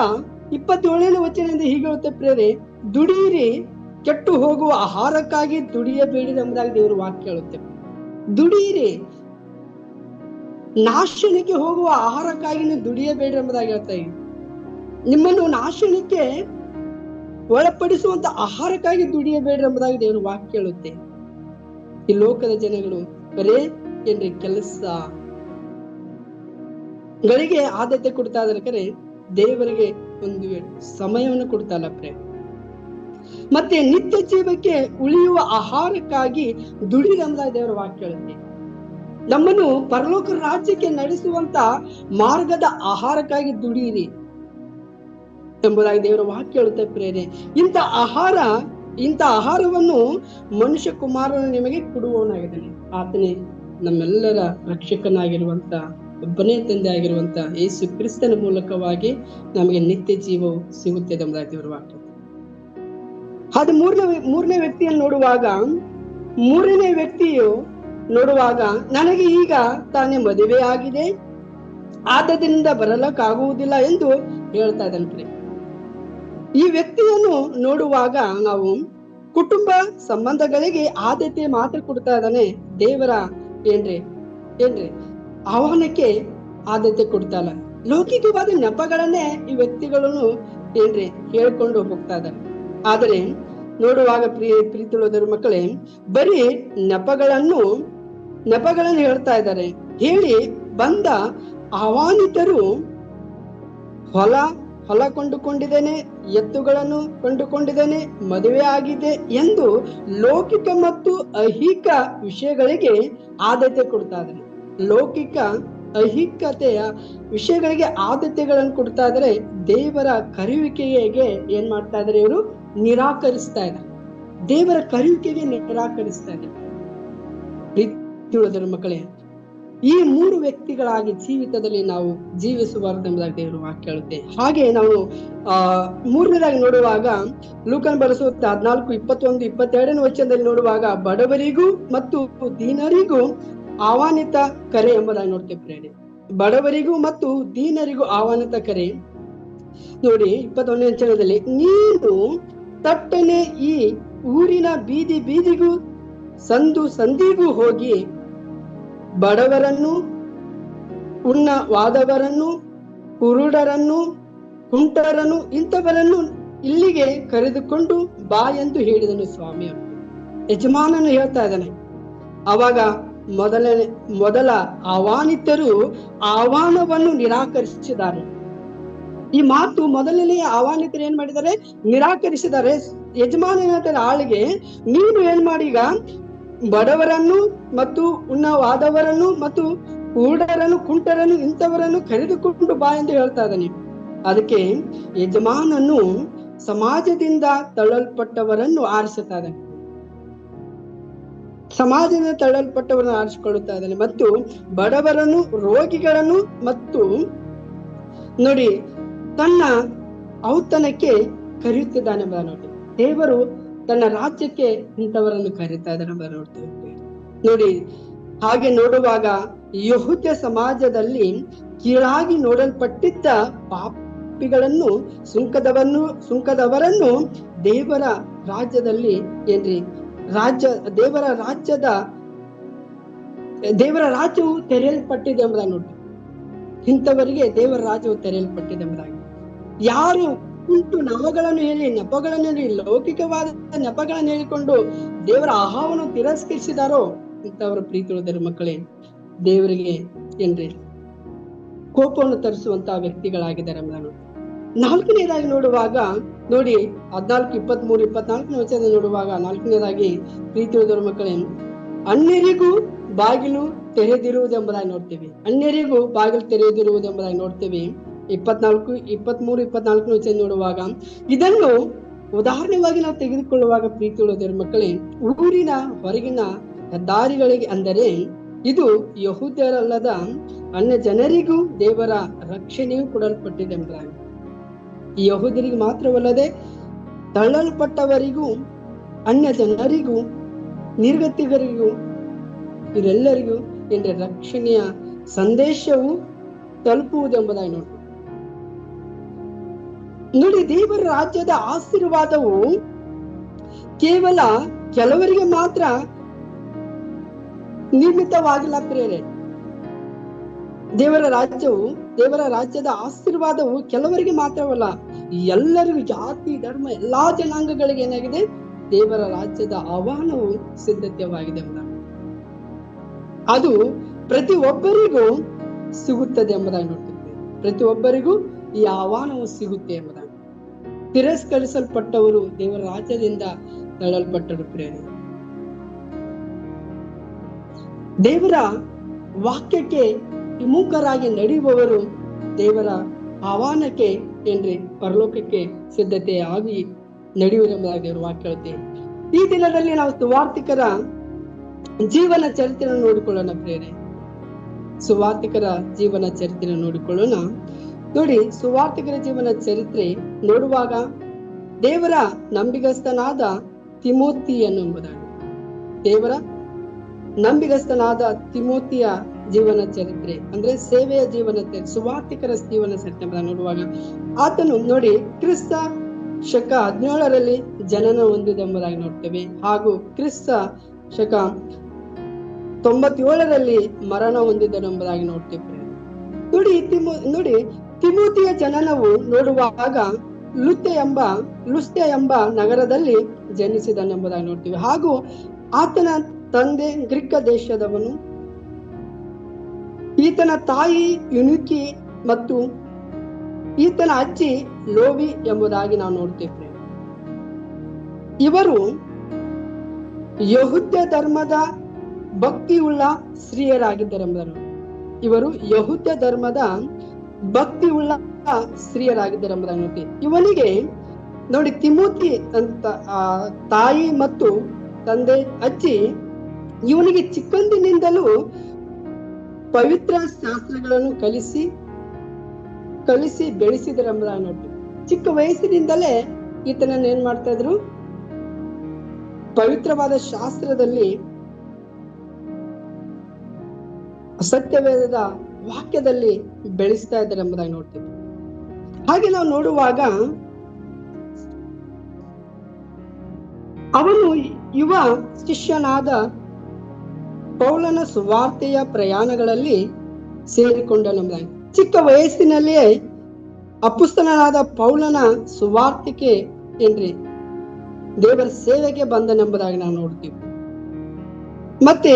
27ನೇ ವಚನದಿಂದ ಹೀಗೆ ಹೇಳುತ್ತೆ ಪ್ರೇರೆ, ದುಡಿಯಿರಿ, ಕೆಟ್ಟು ಹೋಗುವ ಆಹಾರಕ್ಕಾಗಿ ದುಡಿಯಬೇಡಿ ಎಂಬುದಾಗಿ ದೇವರು ವಾಕ್ಯ ಹೇಳುತ್ತೆ. ದುಡಿಯಿರಿ, ನಾಶನಕ್ಕೆ ಹೋಗುವ ಆಹಾರಕ್ಕಾಗಿ ನೀವು ದುಡಿಯಬೇಡ್ರಿ ಎಂಬುದಾಗಿ ಹೇಳ್ತಾ ಇದ್ದೀವಿ. ನಿಮ್ಮನ್ನು ನಾಶನಕ್ಕೆ ಒಳಪಡಿಸುವಂತ ಆಹಾರಕ್ಕಾಗಿ ದುಡಿಯಬೇಡ್ರಿ ಎಂಬುದಾಗಿ ದೇವರು ವಾಕ್ಯ ಹೇಳುತ್ತೆ. ಈ ಲೋಕದ ಜನಗಳು ಬರೇ ಏನ್ರಿ ಕೆಲಸಗಳಿಗೆ ಆದ್ಯತೆ ಕೊಡ್ತಾ ಇದ್ದಾರೆ, ಕರೆ ದೇವರಿಗೆ ಒಂದು ಸಮಯವನ್ನು ಕೊಡ್ತಾ ಇಲ್ಲ ಪ್ರೇಮ. ಮತ್ತೆ ನಿತ್ಯ ಜೀವಕ್ಕೆ ಉಳಿಯುವ ಆಹಾರಕ್ಕಾಗಿ ದುಡಿರಿ ಎಂಬುದಾಗಿ ದೇವರ ವಾಕ್ಯ ಹೇಳುತ್ತೆ. ನಮ್ಮನ್ನು ಪರಲೋಕ ರಾಜ್ಯಕ್ಕೆ ನಡೆಸುವಂತ ಮಾರ್ಗದ ಆಹಾರಕ್ಕಾಗಿ ದುಡಿಯಿರಿ ಎಂಬುದಾಗಿ ದೇವರ ವಾಕ್ಯ ಹೇಳುತ್ತೆ ಪ್ರೇರೆ. ಇಂಥ ಆಹಾರವನ್ನು ಮನುಷ್ಯ ಕುಮಾರನು ನಿಮಗೆ ಕೊಡುವವನಾಗಿದ್ದಾನೆ. ಆತನೇ ನಮ್ಮೆಲ್ಲರ ರಕ್ಷಕನಾಗಿರುವಂತ ಒಬ್ಬನೇ ತಂದೆ ಆಗಿರುವಂತ ಯೇಸು ಕ್ರಿಸ್ತನ ಮೂಲಕವಾಗಿ ನಮಗೆ ನಿತ್ಯ ಜೀವವು ಸಿಗುತ್ತದೆ ಎಂಬುದಾಗಿ ದೇವರ ವಾಕ್ಯ. ಅದು ಮೂರನೇ ವ್ಯಕ್ತಿಯನ್ನು ಮೂರನೇ ವ್ಯಕ್ತಿಯು ನೋಡುವಾಗ ನನಗೆ ಈಗ ತಾನೇ ಮದುವೆ ಆಗಿದೆ, ಆದದಿಂದ ಬರಲಕ್ಕಾಗುವುದಿಲ್ಲ ಎಂದು ಹೇಳ್ತಾ ಇದ್ದಾನೆ. ಈ ವ್ಯಕ್ತಿಯನ್ನು ನೋಡುವಾಗ ನಾವು ಕುಟುಂಬ ಸಂಬಂಧಗಳಿಗೆ ಆದ್ಯತೆ ಮಾತ್ರ ಕೊಡ್ತಾ ಇದ್ದಾನೆ. ದೇವರ ಏನ್ರಿ ಆಹ್ವಾನಕ್ಕೆ ಆದ್ಯತೆ ಕೊಡ್ತಾ ಇಲ್ಲ. ಲೌಕಿಕವಾದ ನೆಪಗಳನ್ನೇ ಈ ವ್ಯಕ್ತಿಗಳನ್ನು ಹೇಳ್ಕೊಂಡು ಹೋಗ್ತಾ ಇದ್ದಾರೆ. ಆದರೆ ನೋಡುವಾಗ ಪ್ರೀತಿಯುಳ್ಳದರ ಮಕ್ಕಳೇ, ಬರೀ ನೆಪಗಳನ್ನು ಹೇಳ್ತಾ ಇದ್ದಾರೆ. ಹೇಳಿ ಬಂದ ಆಹ್ವಾನಿತರು ಹೊಲ ಕೊಂಡುಕೊಂಡಿದ್ದೇನೆ, ಎತ್ತುಗಳನ್ನು ಕೊಂಡುಕೊಂಡಿದ್ದೇನೆ, ಮದುವೆ ಆಗಿದೆ ಎಂದು ಲೌಕಿಕ ಮತ್ತು ಐಹಿಕ ವಿಷಯಗಳಿಗೆ ಆದ್ಯತೆ ಕೊಡ್ತಾ ಇದ್ದಾರೆ. ಲೌಕಿಕ ಐಹಿಕತೆಯ ವಿಷಯಗಳಿಗೆ ಆದ್ಯತೆಗಳನ್ನು ಕೊಡ್ತಾ ಇದ್ದಾರೆ. ದೇವರ ಕರೆಯುವಿಕೆಗೆ ಏನ್ ಮಾಡ್ತಾ ಇದ್ದಾರೆ? ಇವರು ನಿರಾಕರಿಸ್ತಾ ಇದ್ದಾರೆ. ದೇವರ ಕರೆಯುವಿಕೆಗೆ ನಿರಾಕರಿಸ್ತಾ ಇದ್ದಾರೆ. ಪ್ರೀತಿಯುಳ್ಳದರ ಮಕ್ಕಳೇ, ಈ ಮೂರು ವ್ಯಕ್ತಿಗಳಾಗಿ ಜೀವಿತದಲ್ಲಿ ನಾವು ಜೀವಿಸಬಾರದೆಂಬುದಾಗಿ ದೇವರು ವಾಕ್ಯ ಹೇಳುತ್ತೆ. ಹಾಗೆ ನಾವು ಮೂರನೇದಾಗಿ ನೋಡುವಾಗ ಲೂಕನ್ ಬರೆಸುತ್ತ 14:21-22 ವಚನದಲ್ಲಿ ನೋಡುವಾಗ ಬಡವರಿಗೂ ಮತ್ತು ದೀನರಿಗೂ ಆಹ್ವಾನಿತ ಕರೆ ಎಂಬುದಾಗಿ ನೋಡ್ತೇವೆ. ಬಡವರಿಗೂ ಮತ್ತು ದೀನರಿಗೂ ಆಹ್ವಾನಿತ ಕರೆ ನೋಡಿ. 21ನೇ ವಚನದಲ್ಲಿ, ನೀನು ತಟ್ಟನೆ ಈ ಊರಿನ ಬೀದಿಗೂ ಸಂದಿಗೂ ಹೋಗಿ ಬಡವರನ್ನು, ಉನ್ನವಾದವರನ್ನು, ಕುರುಡರನ್ನು, ಕುಂಟರನ್ನು ಇಂಥವರನ್ನು ಇಲ್ಲಿಗೆ ಕರೆದುಕೊಂಡು ಬಾ ಎಂದು ಹೇಳಿದನು ಸ್ವಾಮಿ. ಯಜಮಾನನು ಹೇಳ್ತಾ ಇದ್ದಾನೆ. ಅವಾಗ ಮೊದಲ ಆಹ್ವಾನಿತರು ಆಹ್ವಾನವನ್ನು ನಿರಾಕರಿಸಿದ್ದಾರೆ. ಈ ಮಾತು ಮೊದಲನೆಯ ಆಹ್ವಾನಿತರು ಏನ್ ಮಾಡಿದ್ದಾರೆ? ನಿರಾಕರಿಸಿದ್ದಾರೆ. ಯಜಮಾನ ಹೇಳ್ತಾರೆ ಆಳಿಗೆ, ನೀನು ಏನ್ ಮಾಡೀಗ ಬಡವರನ್ನು ಮತ್ತು ಉನ್ನವಾದವರನ್ನು ಮತ್ತು ಕುರುಡರನ್ನು, ಕುಂಟರನ್ನು ಇಂಥವರನ್ನು ಕರೆದುಕೊಂಡು ಬಾ ಎಂದು ಹೇಳ್ತಾ ಇದ್ದಾನೆ. ಅದಕ್ಕೆ ಯಜಮಾನನು ಸಮಾಜದಿಂದ ತಳ್ಳಲ್ಪಟ್ಟವರನ್ನು ಆರಿಸುತ್ತಾ ಇದ್ದಾನೆ. ಸಮಾಜದಿಂದ ತಳ್ಳಲ್ಪಟ್ಟವರನ್ನು ಆರಿಸಿಕೊಳ್ಳುತ್ತಾ ಇದ್ದಾನೆ ಮತ್ತು ಬಡವರನ್ನು, ರೋಗಿಗಳನ್ನು ಮತ್ತು ನೋಡಿ ತನ್ನ ಔತಣಕ್ಕೆ ಕರೆಯುತ್ತಿದ್ದಾನೆ. ನೋಡಿ, ದೇವರು ತನ್ನ ರಾಜ್ಯಕ್ಕೆ ಇಂಥವರನ್ನು ಕರೀತಾ ಇದ್ದಾನೆ ನೋಡ್ತೇವೆ ನೋಡಿ. ಹಾಗೆ ನೋಡುವಾಗ ಯಹೂದ್ಯ ಸಮಾಜದಲ್ಲಿ ಕೀಳಾಗಿ ನೋಡಲ್ಪಟ್ಟಿದ್ದ ಪಾಪಿಗಳನ್ನು, ಸುಂಕದವರನ್ನು ದೇವರ ರಾಜ್ಯದಲ್ಲಿ ದೇವರ ರಾಜ್ಯವು ತೆರೆಯಲ್ಪಟ್ಟಿದೆ ಎಂಬುದಾಗಿ ನೋಡಿ. ಇಂಥವರಿಗೆ ದೇವರ ರಾಜ್ಯವು ತೆರೆಯಲ್ಪಟ್ಟಿದೆ ಎಂಬುದಾಗಿ. ಯಾರು ಉಂಟು ನಮಗಳನ್ನು ಹೇಳಿ, ನೆಪಗಳನ್ನು ಹೇಳಿ, ಲೌಕಿಕವಾದ ನೆಪಗಳನ್ನು ಹೇಳಿಕೊಂಡು ದೇವರ ಆಹ್ವಾನವನ್ನು ತಿರಸ್ಕರಿಸಿದಾರೋ ಇಂಥವರ ಪ್ರೀತಿಯುಳ್ಳದರ ಮಕ್ಕಳೇ, ದೇವರಿಗೆ ಕೋಪವನ್ನು ತರಿಸುವಂತಹ ವ್ಯಕ್ತಿಗಳಾಗಿದ್ದಾರೆ ಎಂಬುದನ್ನು. ನಾಲ್ಕನೇದಾಗಿ ನೋಡುವಾಗ ನೋಡಿ 14:23-24 ವಚನ ನೋಡುವಾಗ, ನಾಲ್ಕನೇದಾಗಿ ಪ್ರೀತಿಯುಳ್ಳದರ ಮಕ್ಕಳೇ, ಅನ್ಯರಿಗೂ ಬಾಗಿಲು ತೆರೆದಿರುವುದೆಂಬುದಾಗಿ ನೋಡ್ತೀವಿ. ಅನ್ಯರಿಗೂ ಬಾಗಿಲು ತೆರೆದಿರುವುದೆಂಬುದಾಗಿ ನೋಡ್ತೀವಿ. 23-24 ವಚನ ನೋಡುವಾಗ, ಇದನ್ನು ಉದಾಹರಣೆಯಾಗಿ ನಾವು ತೆಗೆದುಕೊಳ್ಳುವಾಗ ಪ್ರೀತಿಯುಳ್ಳದರ ಮಕ್ಕಳೇ, ಊರಿನ ಹೊರಗಿನ ಹೆದ್ದಾರಿಗಳಿಗೆ, ಅಂದರೆ ಇದು ಯಹೂದ್ಯರಲ್ಲದ ಅನ್ಯ ಜನರಿಗೂ ದೇವರ ರಕ್ಷಣೆಯು ಕೊಡಲ್ಪಟ್ಟಿದೆ ಎಂಬುದಾಗಿ. ಈ ಯಹೂದ್ಯರಿಗೆ ಮಾತ್ರವಲ್ಲದೆ ತಳ್ಳಲ್ಪಟ್ಟವರಿಗೂ, ಅನ್ಯ ಜನರಿಗೂ, ನಿರ್ಗತಿಗರಿಗೂ, ಇವರೆಲ್ಲರಿಗೂ ರಕ್ಷಣೆಯ ಸಂದೇಶವು ತಲುಪುವುದೆಂಬುದಾಗಿ ನೋಡಿ. ದೇವರ ರಾಜ್ಯದ ಆಶೀರ್ವಾದವು ಕೇವಲ ಕೆಲವರಿಗೆ ಮಾತ್ರ ನಿಮಿತ್ತವಾಗಿಲ್ಲ ಪ್ರಿಯರೇ. ದೇವರ ರಾಜ್ಯದ ಆಶೀರ್ವಾದವು ಕೆಲವರಿಗೆ ಮಾತ್ರವಲ್ಲ, ಎಲ್ಲರಿಗೂ, ಜಾತಿ ಧರ್ಮ ಎಲ್ಲಾ ಜನಾಂಗಗಳಿಗೆ ಏನಾಗಿದೆ, ದೇವರ ರಾಜ್ಯದ ಆಹ್ವಾನವು ಸಿದ್ಧತೆವಾಗಿದೆ ಎಂಬುದಾಗಿ, ಅದು ಪ್ರತಿಯೊಬ್ಬರಿಗೂ ಸಿಗುತ್ತದೆ ಎಂಬುದಾಗಿ ನೋಡ್ತಿದ್ವಿ. ಪ್ರತಿಯೊಬ್ಬರಿಗೂ ಈ ಆಹ್ವಾನವು ಸಿಗುತ್ತೆ ಎಂಬುದಾಗಿ. ತಿರಸ್ಕರಿಸಲ್ಪಟ್ಟವರು ದೇವರ ರಾಜ್ಯದಿಂದ ತಳ್ಳಲ್ಪಟ್ಟರು ಪ್ರಿಯರೇ. ದೇವರ ವಾಕ್ಯಕ್ಕೆ ವಿಮುಖರಾಗಿ ನಡೆಯುವವರು ದೇವರ ಆಹ್ವಾನಕ್ಕೆ ಏನ್ರಿ ಪರಲೋಕಕ್ಕೆ ಸಿದ್ಧತೆ ಆಗಿ ನಡೆಯುವುದೆಂಬುದಾಗಿ ದೇವರ ವಾಕ್ಯ ಹೇಳುತ್ತೆ. ಈ ದಿನದಲ್ಲಿ ನಾವು ಸುವಾರ್ತಿಕರ ಜೀವನ ಚರಿತ್ರೆ ನೋಡಿಕೊಳ್ಳೋಣ ಪ್ರಿಯರೇ. ಸುವಾರ್ತಿಕರ ಜೀವನ ಚರಿತ್ರೆ ನೋಡಿಕೊಳ್ಳೋಣ. ನೋಡಿ, ಸುವಾರ್ತಿಕರ ಜೀವನ ಚರಿತ್ರೆ ನೋಡುವಾಗ ದೇವರ ನಂಬಿಗಸ್ತನಾದ ತಿಮೋತಿಯನ್ನು ಎಂಬುದಾಗಿ, ದೇವರ ನಂಬಿಗಸ್ತನಾದ ತಿಮೋತಿಯ ಜೀವನ ಚರಿತ್ರೆ ಅಂದ್ರೆ ಸೇವೆಯ ಜೀವನ ಚರಿತ್ರೆ, ಸುವಾರ್ತಿಕರ ಜೀವನ ಚರಿತ್ರೆ ನೋಡುವಾಗ ಆತನು ನೋಡಿ ಕ್ರಿಸ್ತ ಶಕ 17ರಲ್ಲಿ ಜನನ ಹೊಂದಿದೆಂಬುದಾಗಿ ನೋಡ್ತೇವೆ, ಹಾಗೂ ಕ್ರಿಸ್ತ ಶಕ 97ರಲ್ಲಿ ಮರಣ ಹೊಂದಿದನೆಂಬುದಾಗಿ ನೋಡ್ತೇವೆ. ನೋಡಿ ತಿಮೋತಿಯ ಜನನವು ನೋಡುವಾಗ ಲುಸ್ತೆ ಎಂಬ ನಗರದಲ್ಲಿ ಜನಿಸಿದನೆಂಬುದಾಗಿ ನೋಡ್ತೀವಿ, ಹಾಗೂ ಆತನ ತಂದೆ ಗ್ರೀಕ ದೇಶದವನು, ಈತನ ತಾಯಿ ಯುನಿಕಿ ಮತ್ತು ಈತನ ಅಜ್ಜಿ ಲೋವಿ ಎಂಬುದಾಗಿ ನಾವು ನೋಡ್ತೇವೆ. ಇವರು ಯಹೂದ್ಯ ಧರ್ಮದ ಭಕ್ತಿಯುಳ್ಳ ಸ್ತ್ರೀಯರಾಗಿದ್ದರೆಂಬುದನ್ನು, ಇವರು ಯಹೂದ್ಯ ಧರ್ಮದ ಭಕ್ತಿಯುಳ್ಳ ಸ್ತ್ರೀಯರಾಗಿದ್ದರೆಂಬುದನ್ನು ನೋಡ್ತೀವಿ. ಇವನಿಗೆ ನೋಡಿ ತಿಮೋತಿ ಅಂತ ತಾಯಿ ಮತ್ತು ತಂದೆ ಅಜ್ಜಿ ಇವನಿಗೆ ಚಿಕ್ಕಂದಿನಿಂದಲೂ ಪವಿತ್ರ ಶಾಸ್ತ್ರಗಳನ್ನು ಕಲಿಸಿ ಬೆಳೆಸಿದರೆಂಬುದಾಗಿ ನೋಡ್ತೀವಿ. ಚಿಕ್ಕ ವಯಸ್ಸಿನಿಂದಲೇ ಈತನನ್ನು ಏನ್ ಮಾಡ್ತಾ ಇದ್ರು, ಪವಿತ್ರವಾದ ಶಾಸ್ತ್ರದಲ್ಲಿ ಸತ್ಯವೇದದ ವಾಕ್ಯದಲ್ಲಿ ಬೆಳೆಸ್ತಾ ಇದ್ದಾರೆ ಎಂಬುದಾಗಿ ನೋಡ್ತೀವಿ. ಹಾಗೆ ನಾವು ನೋಡುವಾಗ ಅವನು ಯುವ ಶಿಷ್ಯನಾದ ಪೌಲನ ಸುವಾರ್ತೆಯ ಪ್ರಯಾಣಗಳಲ್ಲಿ ಸೇರಿಕೊಂಡನೆಂಬುದಾಗಿ, ಚಿಕ್ಕ ವಯಸ್ಸಿನಲ್ಲಿಯೇ ಅಪೊಸ್ತಲನಾದ ಪೌಲನ ಸುವಾರ್ತಿಕೆ ಏನ್ರಿ ದೇವರ ಸೇವೆಗೆ ಬಂದನೆಂಬುದಾಗಿ ನಾವು ನೋಡ್ತೀವಿ. ಮತ್ತೆ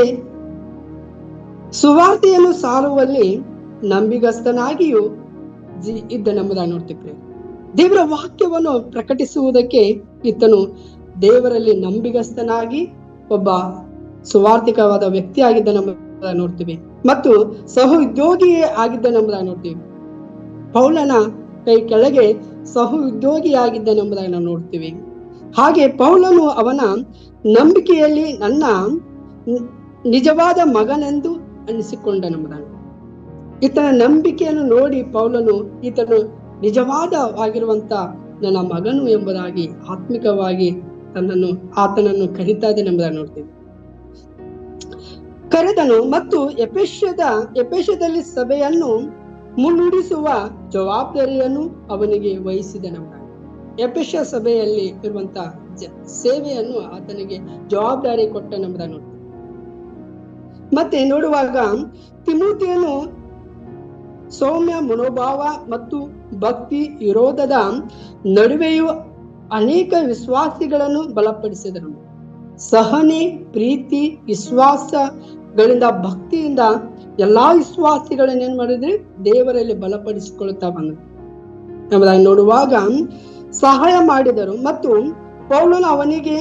ಸುವಾರ್ತೆಯನ್ನು ಸಾರುವಲ್ಲಿ ನಂಬಿಗಸ್ತನಾಗಿಯೂ ಇದ್ದನೆಂಬುದಾಗಿ ನೋಡ್ತೀವಿ. ದೇವರ ವಾಕ್ಯವನ್ನು ಪ್ರಕಟಿಸುವುದಕ್ಕೆ ಈತನು ದೇವರಲ್ಲಿ ನಂಬಿಗಸ್ತನಾಗಿ ಒಬ್ಬ ಸುವಾರ್ತಿಕವಾದ ವ್ಯಕ್ತಿ ಆಗಿದ್ದನೆಂಬುದಾಗಿ ನೋಡ್ತೀವಿ, ಮತ್ತು ಸಹ ಉದ್ಯೋಗಿಯೇ ಆಗಿದ್ದನೆಂಬುದಾಗಿ ನೋಡ್ತೀವಿ. ಪೌಲನ ಕೈ ಕೆಳಗೆ ಸಹ ಉದ್ಯೋಗಿಯಾಗಿದ್ದನೆಂಬುದಾಗಿ ನಾವು ನೋಡ್ತೀವಿ. ಹಾಗೆ ಪೌಲನು ಅವನ ನಂಬಿಕೆಯಲ್ಲಿ ನನ್ನ ನಿಜವಾದ ಮಗನೆಂದು ಅನಿಸಿಕೊಂಡನೆಂಬುದಾಗಿ, ಈತನ ನಂಬಿಕೆಯನ್ನು ನೋಡಿ ಪೌಲನು ಈತನು ನಿಜವಾದವಾಗಿರುವಂತ ನನ್ನ ಮಗನು ಎಂಬುದಾಗಿ ಆತ್ಮಿಕವಾಗಿ ಆತನನ್ನು ಕರೀತಾ ಇದ್ದಾನೆಂಬುದಾಗಿ ನೋಡ್ತೀವಿ. ಕರೆದನು ಮತ್ತು ಎಫೆಸದಲ್ಲಿ ಸಭೆಯನ್ನು ಮುನ್ನಡೆಸುವ ಜವಾಬ್ದಾರಿಯನ್ನು ಅವನಿಗೆ ವಹಿಸಿದನೆಂಬುದಾಗಿ, ಎಫೆಸ ಸಭೆಯಲ್ಲಿ ಇರುವಂತ ಸೇವೆಯನ್ನು ಆತನಿಗೆ ಜವಾಬ್ದಾರಿ ಕೊಟ್ಟನೆಂಬುದಾಗಿ ನೋಡ್ತೀವಿ. ಮತ್ತೆ ನೋಡುವಾಗ ತಿಮೋತಿಯನು ಸೌಮ್ಯ ಮನೋಭಾವ ಮತ್ತು ಭಕ್ತಿ ವಿರೋಧದ ನಡುವೆಯೂ ಅನೇಕ ವಿಶ್ವಾಸಿಗಳನ್ನು ಬಲಪಡಿಸಿದನು. ಸಹನೆ, ಪ್ರೀತಿ, ವಿಶ್ವಾಸಗಳಿಂದ, ಭಕ್ತಿಯಿಂದ ಎಲ್ಲಾ ವಿಶ್ವಾಸಿಗಳನ್ನ ಏನ್ ಮಾಡಿದ್ರೆ ದೇವರಲ್ಲಿ ಬಲಪಡಿಸಿಕೊಳ್ಳುತ್ತಾ ಬಂದರು ಎಂಬುದಾಗಿ ನೋಡುವಾಗ ಸಹಾಯ ಮಾಡಿದರು. ಮತ್ತು ಪೌಲನು ಅವನಿಗೆ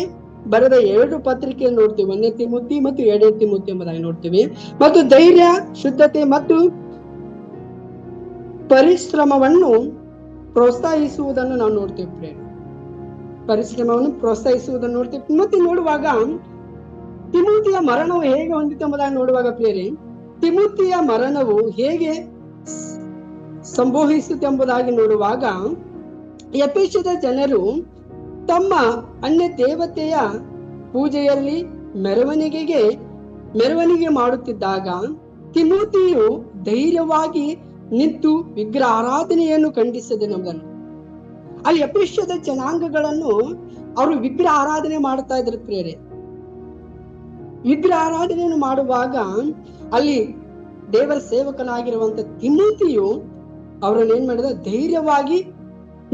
ಬರೆದ 2 ಪತ್ರಿಕೆಯನ್ನು ನೋಡ್ತೀವಿ, 1ನೇ ತಿಮೋತಿ ಮತ್ತು 2ನೇ ತಿಮೋತಿ ಎಂಬುದಾಗಿ ನೋಡ್ತೀವಿ. ಮತ್ತು ಧೈರ್ಯ, ಶುದ್ಧತೆ ಮತ್ತು ಪರಿಶ್ರಮವನ್ನು ಪ್ರೋತ್ಸಾಹಿಸುವುದನ್ನು ನಾವು ನೋಡ್ತೀವಿ ಪ್ರೇಮ, ಪರಿಶ್ರಮವನ್ನು ಪ್ರೋತ್ಸಾಹಿಸುವುದನ್ನು ನೋಡ್ತೀವಿ. ಮತ್ತೆ ನೋಡುವಾಗ ತಿಮೋತಿಯ ಮರಣವು ಹೇಗೆ ಹೊಂದಿತು ಎಂಬುದಾಗಿ ನೋಡುವಾಗ ಪ್ರಿಯರೇ, ತಿಮೋತಿಯ ಮರಣವು ಹೇಗೆ ಸಂಭವಿಸಿತೆಂಬುದಾಗಿ ನೋಡುವಾಗ, ಎಫೆಸದ ಜನರು ತಮ್ಮ ಅನ್ಯ ದೇವತೆಯ ಪೂಜೆಯಲ್ಲಿ ಮೆರವಣಿಗೆ ಮಾಡುತ್ತಿದ್ದಾಗ ತಿಮೋತಿಯು ಧೈರ್ಯವಾಗಿ ನಿಂತು ವಿಗ್ರಹ ಆರಾಧನೆಯನ್ನು ಖಂಡಿಸಿದನೆಂಬುದನ್ನು. ಅಲ್ಲಿ ಎಫೆಸದ ಜನಾಂಗಗಳನ್ನು ಅವರು ವಿಗ್ರಹ ಆರಾಧನೆ ಮಾಡ್ತಾ ಇದ್ರು ಪ್ರಿಯರೇ. ವಿಗ್ರಹ ಆರಾಧನೆಯನ್ನು ಮಾಡುವಾಗ ಅಲ್ಲಿ ದೇವರ ಸೇವಕನಾಗಿರುವಂತ ತಿಮೋತಿಯು ಅವರನ್ನ ಏನ್ ಮಾಡಿದ, ಧೈರ್ಯವಾಗಿ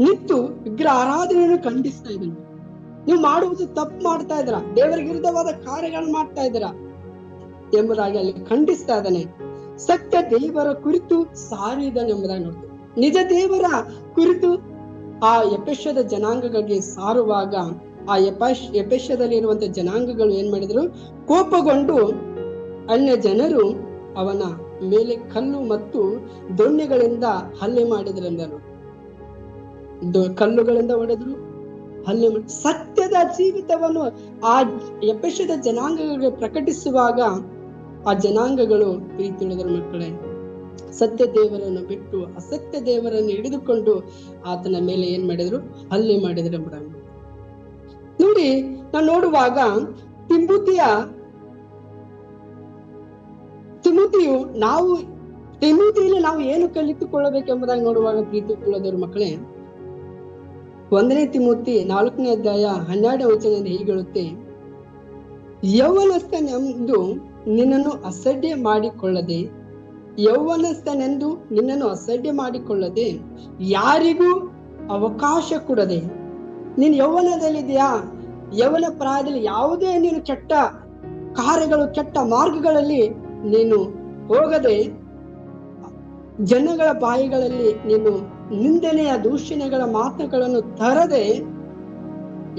ನಿಂತು ವಿಗ್ರಹ ಆರಾಧನೆಯನ್ನು ಖಂಡಿಸ್ತಾ ಇದ್ದಾನೆ. ನೀವು ಮಾಡುವುದು ತಪ್ಪು ಮಾಡ್ತಾ ಇದ್ದೀರಾ, ದೇವರಿಗೆ ವಿರುದ್ಧವಾದ ಕಾರ್ಯಗಳನ್ನು ಮಾಡ್ತಾ ಇದ್ದೀರಾ ಎಂಬುದಾಗಿ ಅಲ್ಲಿ ಖಂಡಿಸ್ತಾ ಇದ್ದಾನೆ. ಸತ್ಯ ದೇವರ ಕುರಿತು ಸಾರಿದನು ಎಂಬುದಾಗಿ ನೋಡ್ತೀವಿ. ನಿಜ ದೇವರ ಕುರಿತು ಆ ಎಫೆಸದ ಜನಾಂಗಗಳಿಗೆ ಸಾರುವಾಗ ಆ ಎಫೆಸದಲ್ಲಿ ಇರುವಂತ ಜನಾಂಗಗಳು ಏನ್ ಮಾಡಿದ್ರು, ಕೋಪಗೊಂಡು ಅನ್ಯ ಜನರು ಅವನ ಮೇಲೆ ಕಲ್ಲು ಮತ್ತು ದೊಣ್ಣೆಗಳಿಂದ ಹಲ್ಲೆ ಮಾಡಿದ್ರು. ಕಲ್ಲುಗಳಿಂದ ಹೊಡೆದ್ರು, ಹಲ್ಲೆ ಮಾಡಿ ಸತ್ಯದ ಜೀವಿತವನ್ನು ಆ ಎಫೆಸದ ಜನಾಂಗಗಳಿಗೆ ಪ್ರಕಟಿಸುವಾಗ ಆ ಜನಾಂಗಗಳು ಪ್ರೀತಿ ಉಳಿದ್ರ ಮಕ್ಕಳೇ ಸತ್ಯ ದೇವರನ್ನು ಬಿಟ್ಟು ಅಸತ್ಯ ದೇವರನ್ನು ಹಿಡಿದುಕೊಂಡು ಆತನ ಮೇಲೆ ಏನ್ ಮಾಡಿದ್ರು, ಹಲ್ಲೆ ಮಾಡಿದ್ರು ಎಂಬುದಾಗಿ ನೋಡಿ. ನಾವು ನೋಡುವಾಗ ತಿಮೋತಿಯಲ್ಲಿ ನಾವು ಏನು ಕಲಿತುಕೊಳ್ಳಬೇಕೆಂಬುದಾಗಿ ನೋಡುವಾಗ ಪ್ರೀತಿ ಉಳ್ಳದವ್ರ ಮಕ್ಕಳೇ, 1ನೇ ತಿಮೋತಿ 4ನೇ ಅಧ್ಯಾಯ 12ನೇ ವಚನದಿಂದ ಹೀಗೆ ಹೇಳುತ್ತೆ, ಯೌವನಸ್ಥನೆಂದು ನಿನ್ನನ್ನು ಅಸಡ್ಡೆ ಮಾಡಿಕೊಳ್ಳದೆ ಯಾರಿಗೂ ಅವಕಾಶ ಕೊಡದೆ. ನೀನು ಯೌವನದಲ್ಲಿದೆಯಾ, ಯೌವನ ಪ್ರಾಯದಲ್ಲಿ ಯಾವುದೇ ನೀನು ಕೆಟ್ಟ ಕಾರ್ಯಗಳು, ಕೆಟ್ಟ ಮಾರ್ಗಗಳಲ್ಲಿ ನೀನು ಹೋಗದೆ, ಜನಗಳ ಬಾಯಿಗಳಲ್ಲಿ ನೀನು ನಿಂದನೆಯ ದೂಷಣೆಗಳ ಮಾತುಗಳನ್ನು ತರದೆ,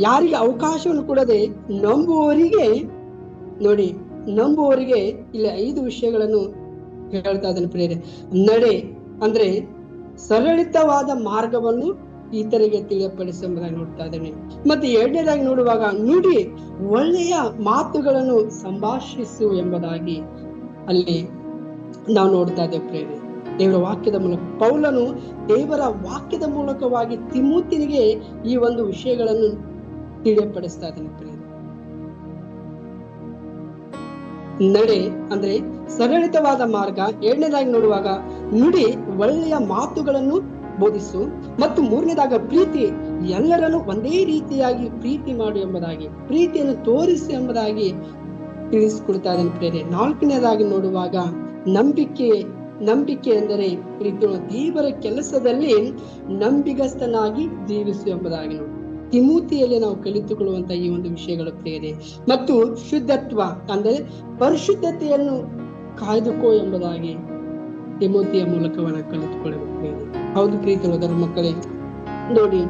ಯಾರಿಗೆ ಅವಕಾಶವನ್ನು ಕೊಡದೆ, ನಂಬುವವರಿಗೆ ಇಲ್ಲಿ 5 ವಿಷಯಗಳನ್ನು ಹೇಳ್ತಾ ಇದ್ದಾನೆ ಪ್ರಿಯರೇ. ನಡೆ ಅಂದ್ರೆ ಸರಳಿತವಾದ ಮಾರ್ಗವನ್ನು ಇತರಿಗೆ ತಿಳಿಯಪಡಿಸುವುದಾಗಿ ನೋಡ್ತಾ ಇದ್ದೇನೆ. ಮತ್ತೆ 2ನೇದಾಗಿ ನೋಡುವಾಗ ನುಡಿ ಒಳ್ಳೆಯ ಮಾತುಗಳನ್ನು ಸಂಭಾಷಿಸು ಎಂಬುದಾಗಿ ಅಲ್ಲಿ ನಾವು ನೋಡ್ತಾ ಇದ್ದೇವೆ ಪ್ರಿಯರೇ. ದೇವರ ವಾಕ್ಯದ ಮೂಲಕ ಪೌಲನು ದೇವರ ವಾಕ್ಯದ ಮೂಲಕವಾಗಿ ತಿಮೋತಿನಿಗೆ ಈ ಒಂದು ವಿಷಯಗಳನ್ನು ತಿಳಿಯಪಡಿಸ್ತಾ ಇದ್ದಾನೆ ಪ್ರಿಯರೇ. ನಡೆ ಅಂದ್ರೆ ಸರಳಿತವಾದ ಮಾರ್ಗ. 2ನೇದಾಗಿ ನೋಡುವಾಗ ನುಡಿ ಒಳ್ಳೆಯ ಮಾತುಗಳನ್ನು ಬೋಧಿಸು. ಮತ್ತು 3ನೇದಾಗ ಪ್ರೀತಿ, ಎಲ್ಲರನ್ನು ಒಂದೇ ರೀತಿಯಾಗಿ ಪ್ರೀತಿ ಮಾಡು ಎಂಬುದಾಗಿ, ಪ್ರೀತಿಯನ್ನು ತೋರಿಸು ಎಂಬುದಾಗಿ ತಿಳಿಸಿಕೊಡ್ತಾ ಇದ್ದಾನೆ ಪ್ರೇರೆ. 4ನೇದಾಗಿ ನೋಡುವಾಗ ನಂಬಿಕೆ ಎಂದರೆ ಪ್ರೀತಿ, ದೇವರ ಕೆಲಸದಲ್ಲಿ ನಂಬಿಗಸ್ತನಾಗಿ ಜೀವಿಸು ಎಂಬುದಾಗಿ ನೋಡಿ ತಿಮೋತಿಯಲ್ಲಿ ನಾವು ಕಲಿತುಕೊಳ್ಳುವಂತ ಈ ಒಂದು ವಿಷಯಗಳು ಪ್ರಿಯರೇ. ಮತ್ತು ಶುದ್ಧತ್ವ ಅಂದರೆ ಪರಿಶುದ್ಧತೆಯನ್ನು ಕಾಯ್ದುಕೋ ಎಂಬುದಾಗಿ ತಿಮೋತಿಯ ಮೂಲಕವನ್ನ ಕಲಿತುಕೊಳ್ಳಬೇಕು. ಹೌದು ಪ್ರೀತಿಯ ಮಕ್ಕಳೇ, ನೋಡಿ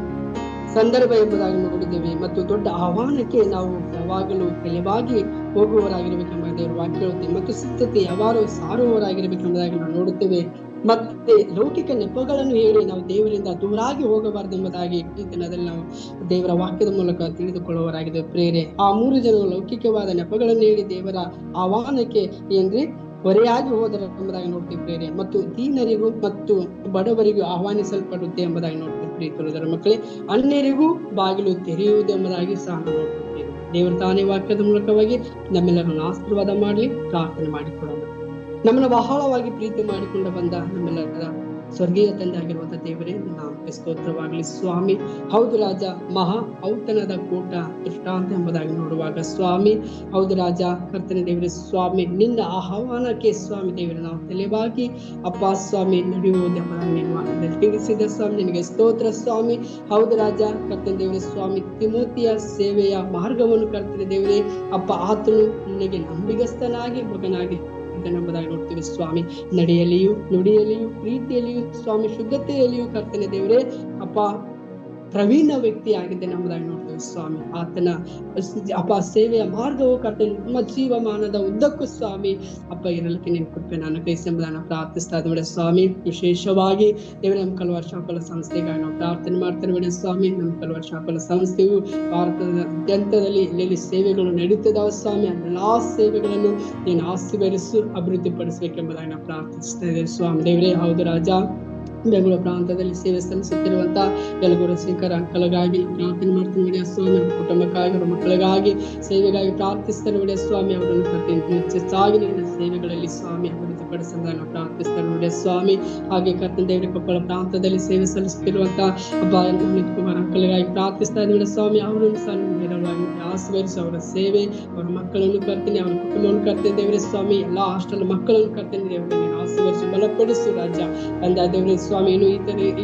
ಸಂದರ್ಭ ಎಂಬುದಾಗಿ ನೋಡಿದ್ದೇವೆ ಮತ್ತು ದೊಡ್ಡ ಆಹ್ವಾನಕ್ಕೆ ನಾವು ಯಾವಾಗಲೂ ತಲೆಬಾಗಿ ಹೋಗುವವರಾಗಿರ್ಬೇಕೆಂಬ ದೇವರ ವಾಕ್ಯ ಹೇಳುತ್ತೆ. ಮತ್ತು ಸಿದ್ಧತೆ ಯಾವಾರು ಸಾರುವವರಾಗಿರ್ಬೇಕೆಂಬುದಾಗಿ ನಾವು ನೋಡುತ್ತೇವೆ. ಮತ್ತೆ ಲೌಕಿಕ ನೆಪಗಳನ್ನು ಹೇಳಿ ನಾವು ದೇವರಿಂದ ದೂರಾಗಿ ಹೋಗಬಾರದೆಂಬುದಾಗಿ ಈ ದಿನದಲ್ಲಿ ನಾವು ದೇವರ ವಾಕ್ಯದ ಮೂಲಕ ತಿಳಿದುಕೊಳ್ಳುವವರಾಗಿದೆ ಪ್ರೇರೆ. ಆ 3 ಜನರು ಲೌಕಿಕವಾದ ನೆಪಗಳನ್ನು ಹೇಳಿ ದೇವರ ಆಹ್ವಾನಕ್ಕೆ ಏನ್ರಿ ಹೊರೆಯಾಗಿ ಹೋದರೆ ಎಂಬುದಾಗಿ ನೋಡ್ತೀವಿ ಪ್ರೇರೆ. ಮತ್ತು ದೀನರಿಗೂ ಮತ್ತು ಬಡವರಿಗೂ ಆಹ್ವಾನಿಸಲ್ಪಡುತ್ತೆ ಎಂಬುದಾಗಿ ನೋಡ್ತೀವಿ ಪ್ರೀತಿಯ ಮಕ್ಕಳೇ. ಅನ್ಯರಿಗೂ ಬಾಗಿಲು ತೆರೆಯುವುದು ಎಂಬುದಾಗಿ ಸಹ ನೋಡ್ತೀವಿ. ದೇವರ ತಾನೇ ವಾಕ್ಯದ ಮೂಲಕವಾಗಿ ನಮ್ಮೆಲ್ಲರನ್ನು ಆಶೀರ್ವಾದ ಮಾಡಲಿ. ಪ್ರಾರ್ಥನೆ ಮಾಡಿಕೊಳ್ಳೋಣ. ನಮ್ಮನ್ನು ಬಹಳವಾಗಿ ಪ್ರೀತಿ ಮಾಡಿಕೊಂಡು ಬಂದ ನಮ್ಮೆಲ್ಲರ ಸ್ವರ್ಗೀಯ ತಂದೆ ಆಗಿರುವಂತ ದೇವರೇ, ನಾಮಕ್ಕೆ ಸ್ತೋತ್ರವಾಗಲಿ ಸ್ವಾಮಿ. ಹೌದು ರಾಜ, ಮಹಾ ಔತಣದ ಕೂಟ ದೃಷ್ಟಾಂತ ಎಂಬುದಾಗಿ ನೋಡುವಾಗ ಸ್ವಾಮಿ, ಹೌದು ರಾಜ ಕರ್ತನ ದೇವರೇ ಸ್ವಾಮಿ, ನಿನ್ನ ಆಹ್ವಾನಕ್ಕೆ ಸ್ವಾಮಿ ದೇವರೇ ನಾವು ತಲೆಬಾಗಿ ಅಪ್ಪ ಸ್ವಾಮಿ ನಡೆಯುವುದೆಂಬುದಾಗಿ ನೀವು ತಿಳಿಸಿದ ಸ್ವಾಮಿ, ನಿನಗೆ ಸ್ತೋತ್ರ ಸ್ವಾಮಿ. ಹೌದು ರಾಜ ಕರ್ತನ ದೇವರೇ ಸ್ವಾಮಿ, ತಿಮೋತಿಯ ಸೇವೆಯ ಮಾರ್ಗವನ್ನು ಕರ್ತನ ದೇವರೇ ಅಪ್ಪ ಆತನು ನಿನಗೆ ನಂಬಿಗಸ್ತನಾಗಿ ಮಗನಾಗಿ ಎಂಬುದಾಗಿ ನೋಡ್ತೀವಿ ಸ್ವಾಮಿ. ನಡೆಯಲಿಯೂ ನುಡಿಯಲಿಯೂ ಪ್ರೀತಿಯಲ್ಲಿಯೂ ಸ್ವಾಮಿ ಶುದ್ಧತೆಯಲ್ಲಿಯೂ ಕರ್ತನೆ ದೇವರೇ ಅಪ್ಪ ಪ್ರವೀಣ ವ್ಯಕ್ತಿ ಆಗಿದ್ದೇನೆ ಎಂಬುದಾಗಿ ನೋಡ್ತೇವೆ ಸ್ವಾಮಿ. ಆತನ ಅಪ್ಪ ಸೇವೆಯ ಮಾರ್ಗವು ಕರ್ತನೆ ನಮ್ಮ ಜೀವಮಾನದ ಉದ್ದಕ್ಕೂ ಸ್ವಾಮಿ ಅಪ್ಪ ಇರಲಿಕ್ಕೆ ನಿನ್ನ ಕೃಪೆ ನಾನು ಕೈಸೆಂಬುದನ್ನು ಪ್ರಾರ್ಥಿಸ್ತಾ ಇದ್ದೇವೆ ಸ್ವಾಮಿ. ವಿಶೇಷವಾಗಿ ದೇವರ ನಮ್ಮ ಕಲ್ವಾರ್ ಶಾಪಲ ಸಂಸ್ಥೆಗಾಗಿ ನಾವು ಪ್ರಾರ್ಥನೆ ಮಾಡ್ತೇವೆ ಬಿಡಿ ಸ್ವಾಮಿ. ನಮ್ಮ ಕಲ್ವಾರ್ ಶಾಪಲ ಸಂಸ್ಥೆಯು ಭಾರತದಾದ್ಯಂತದಲ್ಲಿ ಎಲ್ಲೆಲ್ಲಿ ಸೇವೆಗಳು ನಡೀತಿದಾವೆ ಸ್ವಾಮಿ, ಎಲ್ಲಾ ಸೇವೆಗಳನ್ನು ನೀನು ಆಶೀರ್ವದಿಸು ಅಭಿವೃದ್ಧಿ ಪಡಿಸಬೇಕೆಂಬುದಾಗಿ ನಾವು ಪ್ರಾರ್ಥಿಸ್ತಾ ಇದ್ದೇವೆ ಸ್ವಾಮಿ ದೇವರೇ. ಹೌದು ರಾಜ, ಬೆಂಗಳೂರು ಪ್ರಾಂತದಲ್ಲಿ ಸೇವೆ ಸಲ್ಲಿಸುತ್ತಿರುವಂತ ಯಲಗೂರು ಶಂಕರ ಅಂಕಲಗಾಗಿ ಪ್ರಾರ್ಥನೆ ಮಾಡ್ತೀನಿ ಸ್ವಾಮಿ. ಕುಟುಂಬಕ್ಕಾಗಿ ಅವರ ಮಕ್ಕಳಿಗಾಗಿ ಸೇವೆಗಾಗಿ ಪ್ರಾರ್ಥಿಸ್ತಾರೆ ಬಿಡಿಯ ಸ್ವಾಮಿ. ಅವರನ್ನು ಹೆಚ್ಚಾಗಿ ನಿನ್ನ ಸೇವೆಗಳಲ್ಲಿ ಸ್ವಾಮಿ ಅಭಿವೃದ್ಧಿಪಡಿಸಲು ಪ್ರಾರ್ಥಿಸ್ತಾರೆ ಸ್ವಾಮಿ. ಹಾಗೆ ಕರ್ತನ ದೇವರ ಕೊಪ್ಪಳ ಪ್ರಾಂತದಲ್ಲಿ ಸೇವೆ ಸಲ್ಲಿಸುತ್ತಿರುವಂತ ಅನಿಲ್ ಕುಮಾರ್ ಅಂಕಲ್ಗಾಗಿ ಪ್ರಾರ್ಥಿಸ್ತಾ ಇದ್ದೀವಿ ಸ್ವಾಮಿ. ಅವರನ್ನು ಸಹ ಆಶೀರ್ವದಿಸಿ ಅವರ ಸೇವೆ, ಅವರ ಮಕ್ಕಳನ್ನು ಕರ್ತೇನೆ, ಅವರ ಕುಟುಂಬವನ್ನು ಕರ್ತೇನೆ ದೇವರೇ ಸ್ವಾಮಿ. ಎಲ್ಲಾ ಹಾಸ್ಟೆಲ್ ಮಕ್ಕಳನ್ನು ಕರ್ತೇನೆ ದೇವರೇ, ನೀನು ಆಶೀರ್ವದಿಸಿ ಬಲಪಡಿಸು ರಾಜ. ತಂದೆ ದೇವರೇ ಸ್ವಾಮಿ, ಇನ್ನು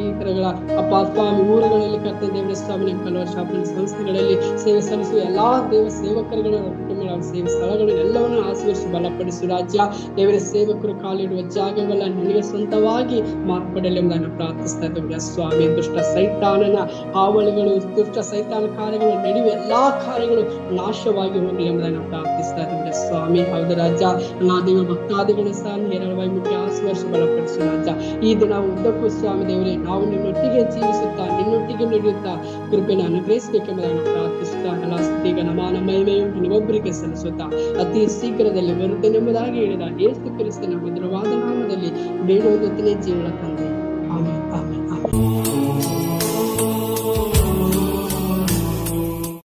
ಈ ತರಗಳ ಅಪ್ಪ ಸ್ವಾಮಿ ಊರುಗಳಲ್ಲಿ ಕರ್ತೇನೆ ದೇವರೇ ಸ್ವಾಮಿ, ನಮ್ಮ ಕಲ್ವರ್ ಶಾಪಿನ ಸಂಸ್ಥೆಗಳಲ್ಲಿ ಸೇವೆ ಸಲ್ಲಿಸುವ ಎಲ್ಲಾ ದೇವ ಸೇವಕರುಗಳ ಕುಟುಂಬಗಳ ಸೇವೆ ಸ್ಥಳಗಳನ್ನು ಎಲ್ಲವನ್ನು ಆಶೀರ್ವದಿಸಿ ಬಲಪಡಿಸು ರಾಜ್ಯ. ದೇವರ ಸೇವಕರು ಕಾಲಿಡುವ ಜಾಗಗಳ ನಿನಗೆ ಸ್ವಂತವಾಗಿ ಮಾರ್ಪಡಲಿ ಎಂಬುದನ್ನು ಪ್ರಾರ್ಥಿಸ್ತಾ ಇದ್ದೇವೆ ಸ್ವಾಮಿ. ದುಷ್ಟ ಸೈತಾನನ ಹಾವಳಿಗಳು, ದುಷ್ಟ ಸೈತಾನ ಕಾರ್ಯಗಳು ನಡೆಯುವ ಎಲ್ಲಾ ಕಾರ್ಯಗಳು ನಾಶವಾಗಿ ಹೋಗಲಿ ಎಂಬುದನ್ನು ಪ್ರಾರ್ಥಿಸ್ತಾ ಇದ್ದೇವೆ ಸ್ವಾಮಿ. ಹೌದು ರಾಜ, ನಾ ದೇವ ಭಕ್ತಾದಿಗಳು ಸಹ ಹೇರಳವಾಗಿ ಮುಖ್ಯ ಆಶೀರ್ವದಿಸಿ ಬಲಪಡಿಸು ರಾಜ. ಈ ದಿನ ಉದ್ದಕ್ಕೂ ಸ್ವಾಮಿ ದೇವರೇ ನಾವು ನಿನ್ನೊಟ್ಟಿಗೆ ಜೀವಿಸುತ್ತಾ ನಿನ್ನೊಟ್ಟಿಗೆ ನಡೆಯುತ್ತಾ ಕೃಪೆಯನ್ನು ಅನುಗ್ರಹಿಸಬೇಕೆಂಬುದನ್ನು ಪ್ರಾರ್ಥಿಸುತ್ತಾ ಎಲ್ಲ ಸ್ತುತಿಗ ನಮಾನ ಮಹಿಮೆಯು ನಿನಗೊಬ್ಬರಿಗೆ ಸಲ್ಲಿಸುತ್ತಾ ಅತಿ ಶೀಘ್ರದಲ್ಲಿ ಬರುತ್ತೇನೆಂಬುದಾಗಿ ಹೇಳಿದ ಯೇಸು ಕ್ರಿಸ್ತನ ಮಧುರವಾದ ನಾಮದಲ್ಲಿ ಬೇಡುವುದೊತ್ತನೇ ಜೀವನ ತಂದೆ.